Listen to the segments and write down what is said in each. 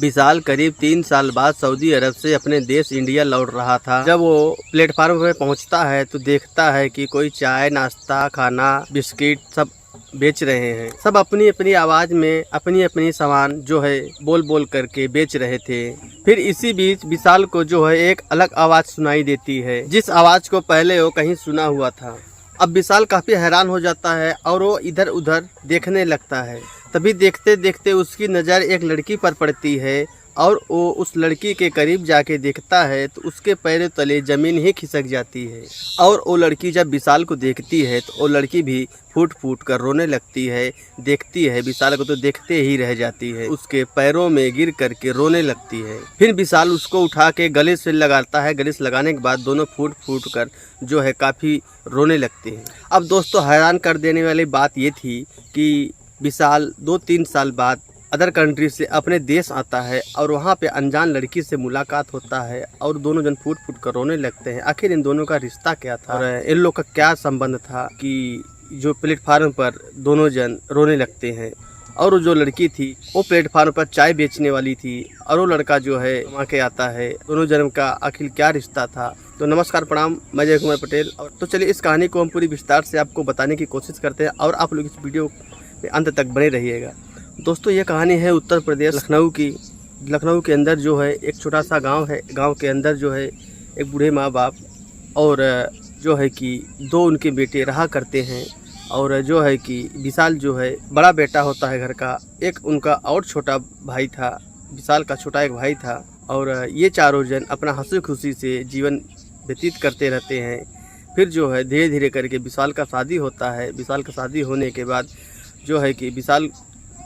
विशाल करीब 3 साल बाद सऊदी अरब से अपने देश इंडिया लौट रहा था। जब वो प्लेटफार्म पर पहुंचता है तो देखता है कि कोई चाय, नाश्ता, खाना, बिस्किट सब बेच रहे हैं। सब अपनी अपनी आवाज में अपनी अपनी सामान जो है बोल बोल करके बेच रहे थे। फिर इसी बीच विशाल को जो है एक अलग आवाज सुनाई देती है, जिस आवाज को पहले वो कहीं सुना हुआ था। अब विशाल काफी हैरान हो जाता है और वो इधर उधर देखने लगता है। तभी देखते देखते उसकी नज़र एक लड़की पर पड़ती है और वो उस लड़की के करीब जाके देखता है तो उसके पैरों तले जमीन ही खिसक जाती है। और वो लड़की जब विशाल को देखती है तो वो लड़की भी फूट फूट कर रोने लगती है। देखती है विशाल को तो देखते ही रह जाती है, उसके पैरों में गिर करके रोने लगती है। फिर विशाल उसको उठा के गले से लगाता है। गले से लगाने के बाद दोनों फूट फूट कर जो है काफ़ी रोने लगते हैं। अब दोस्तों हैरान कर देने वाली बात ये थी कि विशाल 2-3 साल बाद अदर कंट्री से अपने देश आता है और वहाँ पे अनजान लड़की से मुलाकात होता है और दोनों जन फूट फूट कर रोने लगते हैं। आखिर इन दोनों का रिश्ता क्या था और इन लोग का क्या संबंध था कि जो प्लेटफार्म पर दोनों जन रोने लगते हैं। और जो लड़की थी वो प्लेटफार्म पर चाय बेचने वाली थी और वो लड़का जो है वहाँ के आता है। दोनों जन्म का आखिर क्या रिश्ता था। तो नमस्कार, प्रणाम, मैं जय कुमार पटेल। और तो चलिए इस कहानी को हम पूरी विस्तार से आपको बताने की कोशिश करते हैं और आप लोग इस वीडियो में अंत तक बने रहिएगा। दोस्तों ये कहानी है उत्तर प्रदेश लखनऊ की। लखनऊ के अंदर जो है एक छोटा सा गांव है। गांव के अंदर जो है एक बूढ़े माँ बाप और जो है कि 2 उनके बेटे रहा करते हैं। और जो है कि विशाल जो है बड़ा बेटा होता है घर का। एक उनका और छोटा भाई था, विशाल का छोटा एक भाई था। और ये चारों जन अपना हंसी खुशी से जीवन व्यतीत करते रहते हैं। फिर जो है धीरे धीरे करके विशाल का शादी होता है। विशाल का शादी होने के बाद जो है कि विशाल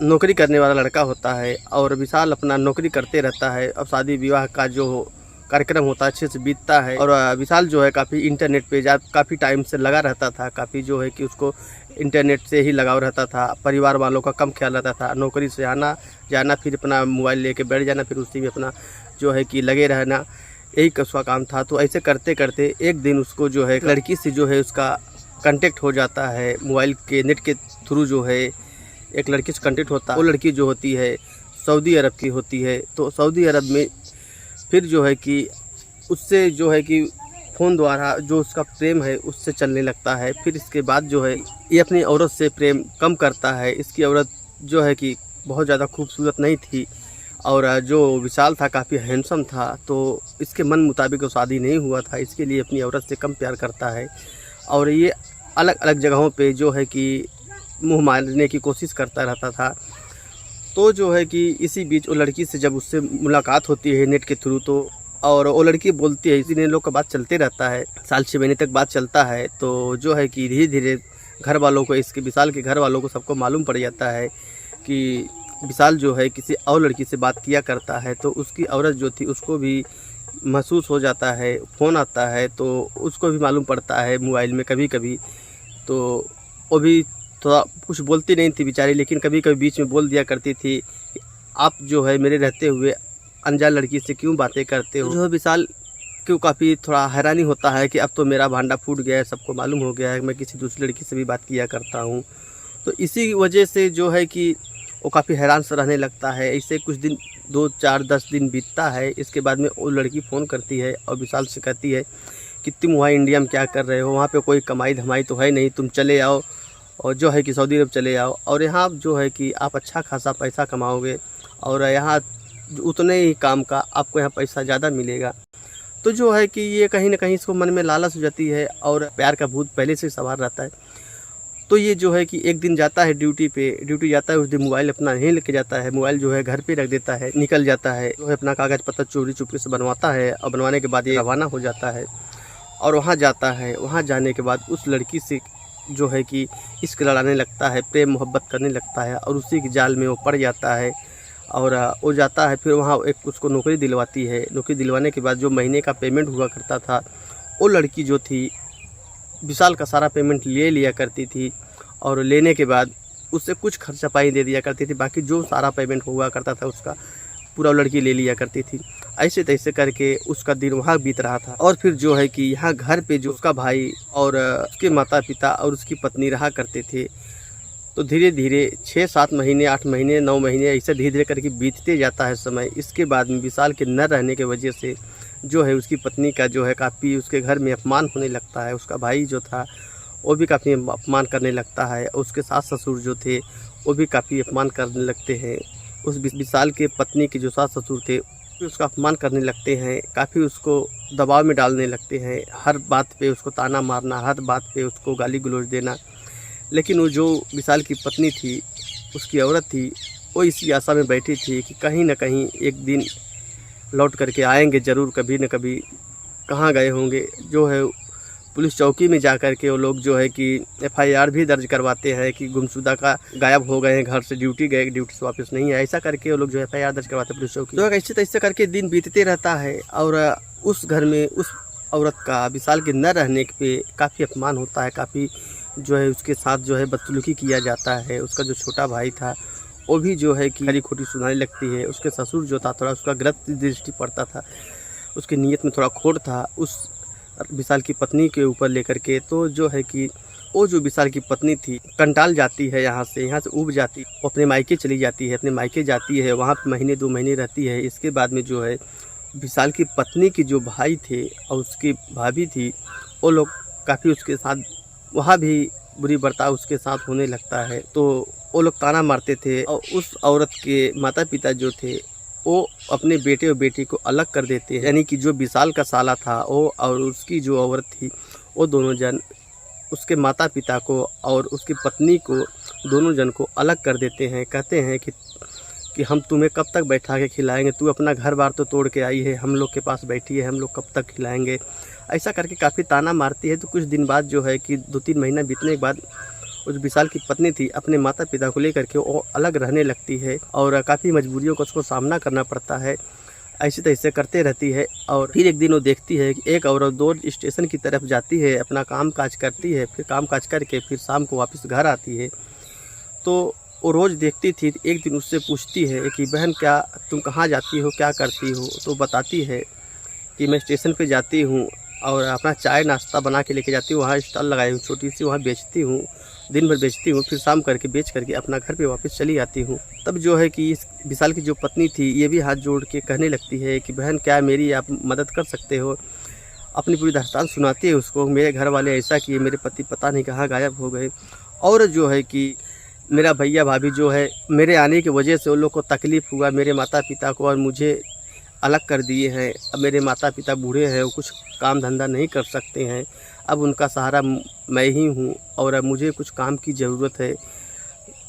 नौकरी करने वाला लड़का होता है और विशाल अपना नौकरी करते रहता है। अब शादी विवाह का जो कार्यक्रम होता है अच्छे से बीतता है। और विशाल जो है काफ़ी इंटरनेट पे काफ़ी टाइम से लगा रहता था। काफ़ी जो है कि उसको इंटरनेट से ही लगाव रहता था। परिवार वालों का कम ख्याल रहता था। नौकरी से आना जाना, फिर अपना मोबाइल लेके बैठ जाना, फिर उसी में अपना जो है कि लगे रहना, यही उसका काम था। तो ऐसे करते करते एक दिन उसको जो है लड़की से जो है उसका कांटेक्ट हो जाता है। मोबाइल के नेट के थ्रू जो है एक लड़की से कांटेक्ट होता है। वो लड़की जो होती है सऊदी अरब की होती है। तो सऊदी अरब में फिर जो है कि उससे जो है कि फ़ोन द्वारा जो उसका प्रेम है उससे चलने लगता है। फिर इसके बाद जो है ये अपनी औरत से प्रेम कम करता है। इसकी औरत जो है कि बहुत ज़्यादा खूबसूरत नहीं थी और जो विशाल था काफ़ी हैंडसम था। तो इसके मन मुताबिक वो शादी नहीं हुआ था, इसके लिए अपनी औरत से कम प्यार करता है। और ये अलग अलग जगहों पे जो है कि मुँह मारने की कोशिश करता रहता था। तो जो है कि इसी बीच वो लड़की से जब उससे मुलाकात होती है नेट के थ्रू, तो और वो लड़की बोलती है, इसी लोग का बात चलते रहता है, साल 6 महीने तक बात चलता है। तो जो है कि धीरे धीरे घर वालों को, इसके विशाल के घर वालों को सबको मालूम पड़ जाता है कि विशाल जो है किसी और लड़की से बात किया करता है। तो उसकी औरत जो थी उसको भी महसूस हो जाता है। फ़ोन आता है तो उसको भी मालूम पड़ता है मोबाइल में कभी कभी। तो वो भी थोड़ा कुछ बोलती नहीं थी बेचारी, लेकिन कभी कभी बीच में बोल दिया करती थी, आप जो है मेरे रहते हुए अनजान लड़की से क्यों बातें करते हो। जो है विशाल क्यों काफ़ी थोड़ा हैरानी होता है कि अब तो मेरा भांडा फूट गया है, सबको मालूम हो गया है मैं किसी दूसरी लड़की से भी बात किया करता हूँ। तो इसी वजह से जो है कि वो काफ़ी हैरान सा रहने लगता है। ऐसे कुछ दिन 2, 4, 10 दिन बीतता है। इसके बाद में वो लड़की फ़ोन करती है और विशाल से कहती है कि तुम वहाँ इंडिया में क्या कर रहे हो, वहाँ पे कोई कमाई धमाई तो है नहीं, तुम चले आओ और जो है कि सऊदी अरब चले आओ और यहाँ जो है कि आप अच्छा खासा पैसा कमाओगे और यहाँ उतने ही काम का आपको यहाँ पैसा ज़्यादा मिलेगा। तो जो है कि ये कहीं ना कहीं इसको मन में लालच हो जाती है और प्यार का भूत पहले से सवार रहता है। तो ये जो है कि एक दिन जाता है ड्यूटी जाता है। उस दिन मोबाइल अपना नहीं लेके जाता है, मोबाइल जो है घर पे रख देता है, निकल जाता है। जो है अपना कागज़ पत्र चोरी चुपके से बनवाता है और बनवाने के बाद ये रवाना हो जाता है और वहाँ जाता है। वहाँ जाने के बाद उस लड़की से जो है कि इश्क लड़ाने लगता है, प्रेम मोहब्बत करने लगता है और उसी के जाल में वो पड़ जाता है। और वो जाता है, फिर वहाँ एक उसको नौकरी दिलवाती है। नौकरी दिलवाने के बाद जो महीने का पेमेंट हुआ करता था, वो लड़की जो थी विशाल का सारा पेमेंट ले लिया करती थी और लेने के बाद उससे कुछ खर्चा पानी दे दिया करती थी। बाकी जो सारा पेमेंट हुआ करता था उसका पूरा लड़की ले लिया करती थी। ऐसे तैसे करके उसका दिन वहाँ बीत रहा था। और फिर जो है कि यहाँ घर पे जो उसका भाई और उसके माता पिता और उसकी पत्नी रहा करते थे, तो धीरे धीरे 6-7 महीने, 8 महीने, 9 महीने ऐसे धीरे धीरे करके बीतते जाता है समय। इसके बाद में विशाल के न रहने की वजह से जो है उसकी पत्नी का जो है काफ़ी उसके घर में अपमान होने लगता है। उसका भाई जो था वो भी काफ़ी अपमान करने लगता है। उसके सास ससुर जो थे वो भी काफ़ी अपमान करने लगते हैं। उस विशाल के पत्नी के जो सास ससुर थे उसका अपमान करने लगते हैं, काफ़ी उसको दबाव में डालने लगते हैं। हर बात पे उसको ताना मारना, हर बात पे उसको गाली गलौज देना। लेकिन वो जो विशाल की पत्नी थी, उसकी औरत थी, वो इसी आशा में बैठी थी कि कहीं न कहीं एक दिन लौट करके आएंगे ज़रूर, कभी न कभी। कहाँ गए होंगे, जो है पुलिस चौकी में जा कर के वो लोग जो है कि FIR भी दर्ज करवाते हैं कि गुमशुदा का गायब हो गए हैं, घर से ड्यूटी गए, ड्यूटी से वापस नहीं है। ऐसा करके वो लोग जो FIR दर्ज करवाते हैं पुलिस चौकी। तो ऐसे तैसे करके दिन बीतते रहता है और उस घर में उस औरत का विशाल के न रहने पे काफ़ी अपमान होता है, काफ़ी जो है उसके साथ जो है बदसलूकी किया जाता है। उसका जो छोटा भाई था वो भी जो है कि खरी खोटी सुनाने लगती है। उसके ससुर जो था थोड़ा उसका गलत दृष्टि पड़ता था, उसकी नीयत में थोड़ा खोट था उस विशाल की पत्नी के ऊपर लेकर के। तो जो है कि वो जो विशाल की पत्नी थी कंटाल जाती है, यहाँ से ऊब जाती, वो अपने मायके चली जाती है, अपने मायके जाती है, वहाँ महीने 2 महीने रहती है। इसके बाद में जो है विशाल की पत्नी के जो भाई थे और उसकी भाभी थी, वो लोग काफ़ी उसके साथ वहाँ भी बुरी बर्ताव उसके साथ होने लगता है। तो वो लोग ताना मारते थे और उस औरत के माता पिता जो थे वो अपने बेटे और बेटी को अलग कर देते हैं। यानी कि जो विशाल का साला था वो और उसकी जो औरत थी, वो दोनों जन उसके माता पिता को और उसकी पत्नी को, दोनों जन को अलग कर देते हैं। कहते हैं कि हम तुम्हें कब तक बैठा के खिलाएंगे, तू अपना घर बार तो तोड़ के आई है, हम लोग के पास बैठी है, हम लोग कब तक खिलाएंगे। ऐसा करके काफ़ी ताना मारती है। तो कुछ दिन बाद जो है कि 2-3 महीना बीतने के बाद उस विशाल की पत्नी थी अपने माता पिता को लेकर के वो अलग रहने लगती है और काफ़ी मजबूरियों का उसको सामना करना पड़ता है। ऐसे तैसे करते रहती है और फिर एक दिन वो देखती है कि एक औरत 2 स्टेशन की तरफ जाती है, अपना काम काज करती है, फिर काम काज करके फिर शाम को वापस घर आती है। तो वो रोज़ देखती थी। एक दिन उससे पूछती है कि बहन क्या तुम कहाँ जाती हो, क्या करती हो? तो बताती है कि मैं स्टेशन पे जाती हूँ और अपना चाय नाश्ता बना के लेके जाती हूँ, वहाँ स्टॉल लगाई हूँ छोटी सी, वहाँ बेचती हूँ, दिन भर बेचती हूँ, फिर शाम करके बेच करके अपना घर पे वापस चली आती हूँ। तब जो है कि इस विशाल की जो पत्नी थी ये भी हाथ जोड़ के कहने लगती है कि बहन क्या मेरी आप मदद कर सकते हो? अपनी पूरी दास्तान सुनाती है उसको, मेरे घर वाले ऐसा किए, मेरे पति पता नहीं कहाँ गायब हो गए, और जो है कि मेरा भैया भाभी जो है मेरे आने की वजह से उन लोग को तकलीफ़ हुआ, मेरे माता पिता को और मुझे अलग कर दिए हैं। अब मेरे माता पिता बूढ़े हैं, वो कुछ काम धंधा नहीं कर सकते हैं, अब उनका सहारा मैं ही हूँ और अब मुझे कुछ काम की ज़रूरत है,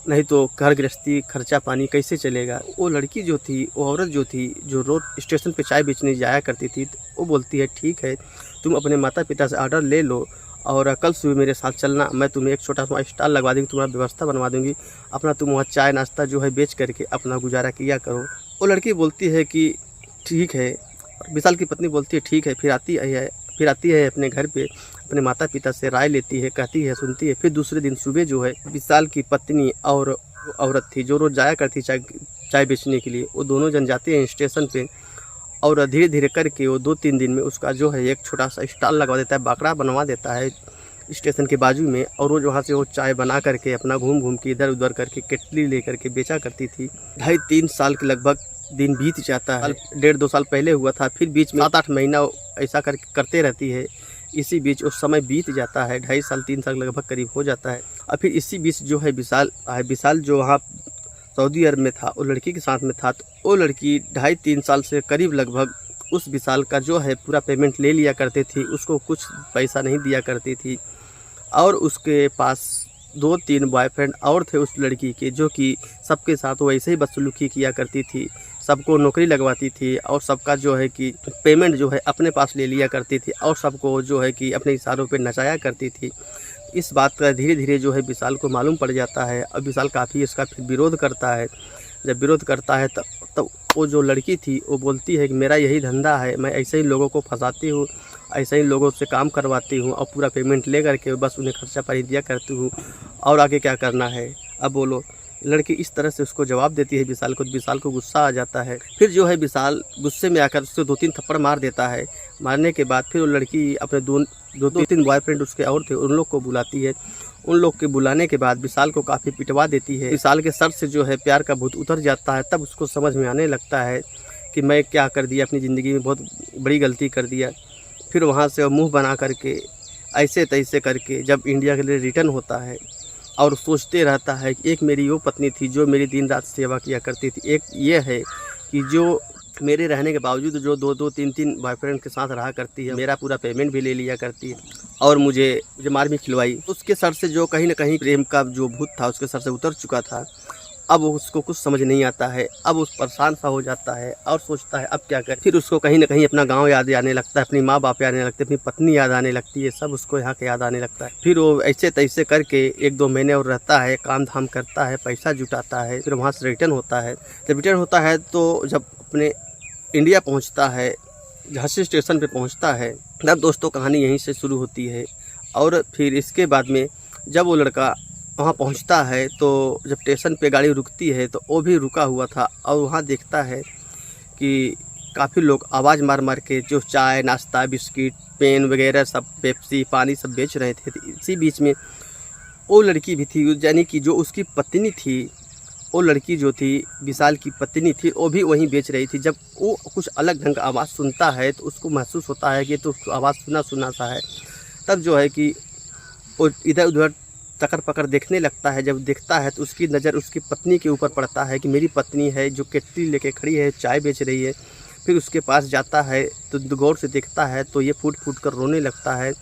नहीं तो घर गृहस्थी खर्चा पानी कैसे चलेगा। वो लड़की जो थी, वो औरत जो थी, जो रोज़ स्टेशन पे चाय बेचने जाया करती थी, तो वो बोलती है ठीक है तुम अपने माता पिता से ऑर्डर ले लो और कल सुबह मेरे साथ चलना, मैं तुम्हें एक छोटा सा स्टॉल लगवा दूँगी, तुम्हारा व्यवस्था बनवा दूँगी, अपना तुम वहाँ चाय नाश्ता जो है बेच करके अपना गुजारा किया करो। वो लड़की बोलती है कि ठीक है। विशाल की पत्नी बोलती है ठीक है। फिर आती है अपने घर पे, अपने माता पिता से राय लेती है, कहती है, सुनती है। फिर दूसरे दिन सुबह जो है विशाल की पत्नी और औरत थी जो रोज़ जाया करती चाय बेचने के लिए, वो दोनों जन जाते हैं स्टेशन पे और धीरे धीरे करके वो 2-3 दिन में उसका जो है एक छोटा सा स्टॉल लगवा देता है, बाकड़ा बनवा देता है स्टेशन के बाजू में। और रोज़ वहाँ से वो चाय बना करके अपना घूम घूम के इधर उधर करके केटली ले करके बेचा करती थी। 2.5-3 साल के लगभग दिन बीत जाता है। 1.5-2 साल पहले हुआ था, फिर बीच में 7-8 महीना ऐसा करते रहती है। इसी बीच उस समय बीत जाता है, 2.5 साल 3 साल लगभग करीब हो जाता है। और फिर इसी बीच जो है विशाल जो वहाँ सऊदी अरब में था, वो लड़की के साथ में था। तो वो लड़की 2.5-3 साल से करीब लगभग उस विशाल का जो है पूरा पेमेंट ले लिया करते थी, उसको कुछ पैसा नहीं दिया करती थी। और उसके पास 2-3 बॉयफ्रेंड और थे उस लड़की के, जो कि सबके साथ वैसे ही बदसलूकी किया करती थी, सबको नौकरी लगवाती थी और सबका जो है कि पेमेंट जो है अपने पास ले लिया करती थी और सबको जो है कि अपने इशारों पे नचाया करती थी। इस बात का धीरे धीरे जो है विशाल को मालूम पड़ जाता है और विशाल काफ़ी इसका फिर विरोध करता है। जब विरोध करता है तब वो जो लड़की थी वो बोलती है कि मेरा यही धंधा है, मैं ऐसे ही लोगों को फंसाती हूँ, ऐसे ही लोगों से काम करवाती हूँ और पूरा पेमेंट ले करके बस उन्हें खर्चा पानी दिया करती हूँ, और आगे क्या करना है अब बोलो। लड़की इस तरह से उसको जवाब देती है विशाल को। विशाल को गुस्सा आ जाता है। फिर जो है विशाल गुस्से में आकर उससे 2-3 थप्पड़ मार देता है। मारने के बाद फिर वो लड़की अपने 2-3 बॉयफ्रेंड उसके और थे, उन लोग को बुलाती है। उन लोग के बुलाने के बाद विशाल को काफ़ी पिटवा देती है। विशाल के सर से जो है प्यार का भूत उतर जाता है। तब उसको समझ में आने लगता है कि मैं क्या कर दिया, अपनी ज़िंदगी में बहुत बड़ी गलती कर दिया। फिर वहाँ से मुंह बना करके ऐसे तैसे करके जब इंडिया के लिए रिटर्न होता है और सोचते रहता है कि एक मेरी वो पत्नी थी जो मेरी दिन रात सेवा किया करती थी, एक ये है कि जो मेरे रहने के बावजूद जो 2-2 3-3 बॉयफ्रेंड के साथ रहा करती है, मेरा पूरा पेमेंट भी ले लिया करती है और मुझे मार भी खिलवाई। उसके सर से जो कहीं ना कहीं प्रेम का जो भूत था उसके सर से उतर चुका था। अब उसको कुछ समझ नहीं आता है। अब उस परेशान सा हो जाता है और सोचता है अब क्या करे। फिर उसको कहीं ना कहीं अपना गांव याद आने लगता है, अपनी माँ बाप याद आने लगते हैं, अपनी पत्नी याद आने लगती है, सब उसको यहाँ के याद आने लगता है। फिर वो ऐसे तैसे करके 1-2 महीने और रहता है, काम धाम करता है, पैसा जुटाता है, फिर वहाँ से रिटर्न होता है। जब रिटर्न होता है तो जब अपने इंडिया पहुँचता है, झांसी स्टेशन पर पहुँचता है, तब दोस्तों कहानी यहीं से शुरू होती है। और फिर इसके बाद में जब वो लड़का वहाँ पहुँचता है तो जब स्टेशन पे गाड़ी रुकती है तो वो भी रुका हुआ था और वहाँ देखता है कि काफ़ी लोग आवाज़ मार मार के जो चाय नाश्ता बिस्किट पेन वगैरह सब पेप्सी पानी सब बेच रहे थे। इसी बीच में वो लड़की भी थी, यानी कि जो उसकी पत्नी थी, वो लड़की जो थी विशाल की पत्नी थी, वो भी वहीं बेच रही थी। जब वो कुछ अलग ढंग का आवाज़ सुनता है तो उसको महसूस होता है कि तो आवाज़ सुना सुना सा है। तब जो है कि वो इधर उधर चक्कर पकड़ देखने लगता है। जब देखता है तो उसकी नज़र उसकी पत्नी के ऊपर पड़ता है कि मेरी पत्नी है जो केतली लेके खड़ी है, चाय बेच रही है। फिर उसके पास जाता है तो गौर से देखता है तो ये फूट फूट कर रोने लगता है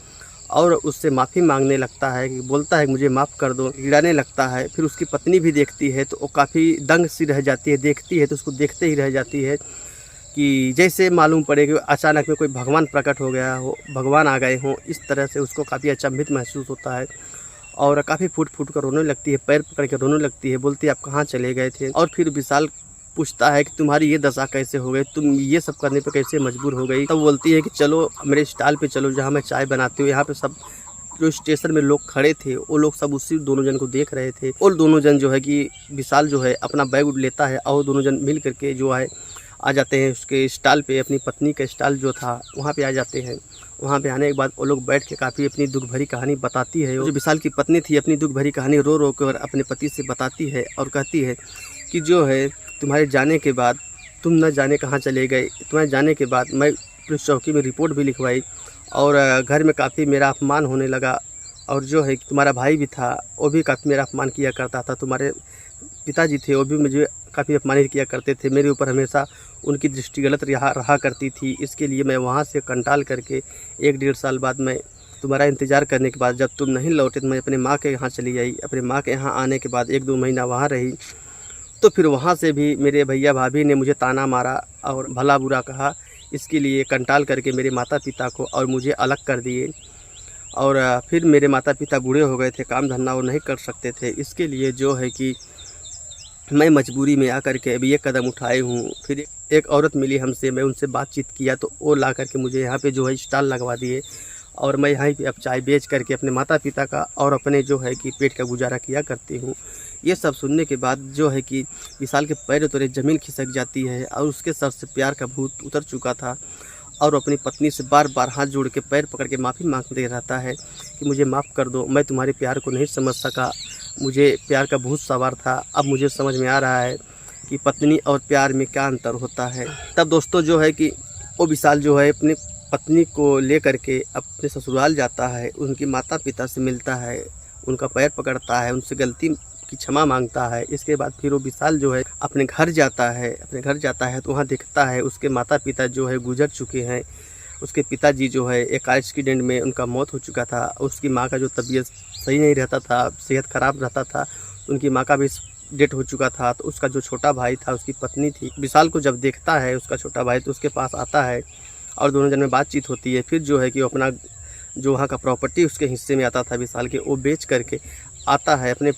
और उससे माफ़ी मांगने लगता है कि बोलता है मुझे माफ़ कर दो, गिड़ाने लगता है। फिर उसकी पत्नी भी देखती है तो वो काफ़ी दंग सी रह जाती है, देखती है तो उसको देखते ही रह जाती है कि जैसे मालूम पड़े कि अचानक में कोई भगवान प्रकट हो गया हो, भगवान आ गए हों। इस तरह से उसको काफ़ी अचंभित महसूस होता है और काफ़ी फूट फूट कर रोने लगती है, पैर पकड़ के रोने लगती है, बोलती है आप कहाँ चले गए थे। और फिर विशाल पूछता है कि तुम्हारी ये दशा कैसे हो गई, तुम ये सब करने पे कैसे मजबूर हो गई। तब बोलती है कि चलो मेरे स्टॉल पे चलो जहाँ मैं चाय बनाती हूँ। यहाँ पे सब जो स्टेशन में लोग खड़े थे वो लोग सब उसी दोनों जन को देख रहे थे। और दोनों जन जो है कि विशाल जो है अपना बैग लेता है और दोनों जन मिल करके जो है आ जाते हैं उसके स्टॉल पे। अपनी पत्नी का स्टॉल जो था वहाँ पे आ जाते हैं। वहाँ पे आने के बाद वो लोग बैठ के काफ़ी अपनी दुख भरी कहानी बताती है। जो विशाल की पत्नी थी अपनी दुख भरी कहानी रो रो कर अपने पति से बताती है और कहती है कि जो है तुम्हारे जाने के बाद तुम न जाने कहाँ चले गए। तुम्हारे जाने के बाद मैं पुलिस चौकी में रिपोर्ट भी लिखवाई और घर में काफ़ी मेरा अपमान होने लगा। और जो है तुम्हारा भाई भी था वो भी काफ़ी मेरा अपमान किया करता था। तुम्हारे पिताजी थे वो भी मुझे काफ़ी अपमानित किया करते थे। मेरे ऊपर हमेशा उनकी दृष्टि गलत रहा करती थी। इसके लिए मैं वहाँ से कंटाल करके 1-1.5 साल बाद मैं तुम्हारा इंतज़ार करने के बाद जब तुम नहीं लौटे तो मैं अपने माँ के यहाँ चली आई। अपने माँ के यहाँ आने के बाद 1-2 महीना वहाँ रही। तो फिर वहाँ से भी मेरे भैया भाभी ने मुझे ताना मारा और भला बुरा कहा। इसके लिए कंटाल करके मेरे माता पिता को और मुझे अलग कर दिए। और फिर मेरे माता पिता बूढ़े हो गए थे, काम धंधा वो नहीं कर सकते थे। इसके लिए जो है कि मैं मजबूरी में आकर के अभी ये कदम उठाए हूँ। फिर एक औरत मिली हमसे, मैं उनसे बातचीत किया तो वो ला करके मुझे यहाँ पे जो है स्टॉल लगवा दिए और मैं यहाँ पे अब चाय बेच करके अपने माता पिता का और अपने जो है कि पेट का गुजारा किया करती हूँ। ये सब सुनने के बाद जो है कि विशाल के पैरों तले ज़मीन खिसक जाती है और उसके सर से प्यार का भूत उतर चुका था और अपनी पत्नी से बार बार हाथ जोड़ के पैर पकड़ के माफ़ी मांगते रहता है कि मुझे माफ़ कर दो, मैं तुम्हारे प्यार को नहीं समझ सका, मुझे प्यार का भूत सवार था। अब मुझे समझ में आ रहा है कि पत्नी और प्यार में क्या अंतर होता है। तब दोस्तों जो है कि वो विशाल जो है अपनी पत्नी को ले करके अपने ससुराल जाता है, उनके माता पिता से मिलता है, उनका पैर पकड़ता है, उनसे गलती की क्षमा मांगता है। इसके बाद फिर वो विशाल जो है अपने घर जाता है तो वहाँ देखता है उसके माता पिता जो है गुजर चुके हैं। उसके पिताजी जो है एक कार एक्सीडेंट में उनका मौत हो चुका था। उसकी माँ का जो तबीयत सही नहीं रहता था, सेहत ख़राब रहता था, उनकी माँ का भी डेथ हो चुका था। तो उसका जो छोटा भाई था, उसकी पत्नी थी, विशाल को जब देखता है उसका छोटा भाई तो उसके पास आता है और दोनों जन में बातचीत होती है। फिर जो है कि वो अपना जो वहाँ का प्रॉपर्टी उसके हिस्से में आता था विशाल के, वो बेच करके आता है अपने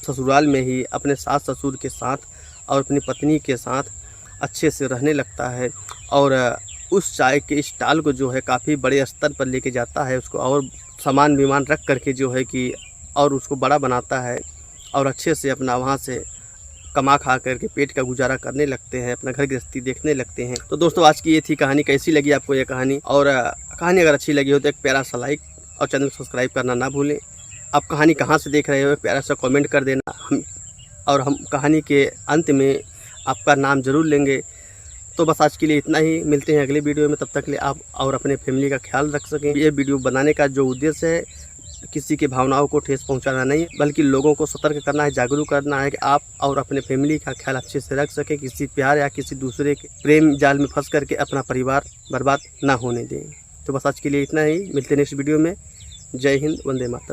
ससुराल में ही अपने सास ससुर के साथ और अपनी पत्नी के साथ अच्छे से रहने लगता है। और उस चाय के स्टॉल को जो है काफ़ी बड़े स्तर पर लेके जाता है, उसको और सामान विमान रख करके जो है कि और उसको बड़ा बनाता है और अच्छे से अपना वहाँ से कमा खा करके पेट का गुजारा करने लगते हैं, अपना घर गृहस्थी देखने लगते हैं। तो दोस्तों आज की ये थी कहानी। कैसी लगी आपको ये कहानी? और कहानी अगर अच्छी लगी हो तो एक प्यारा सा लाइक और चैनल को सब्सक्राइब करना ना भूलें। आप कहानी कहाँ से देख रहे हो, प्यारा सा कमेंट कर देना। हम कहानी के अंत में आपका नाम ज़रूर लेंगे। तो बस आज के लिए इतना ही, मिलते हैं अगले वीडियो में। तब तक के लिए आप और अपने फैमिली का ख्याल रख सकें। ये वीडियो बनाने का जो उद्देश्य है, किसी की भावनाओं को ठेस पहुंचाना नहीं, बल्कि लोगों को सतर्क करना है, जागरूक करना है कि आप और अपने फैमिली का ख्याल अच्छे से रख सकें। किसी प्यार या किसी दूसरे के प्रेम जाल में फंस करके अपना परिवार बर्बाद ना होने दें। तो बस आज के लिए इतना ही, मिलते हैं नेक्स्ट वीडियो में। जय हिंद, वंदे मातरम।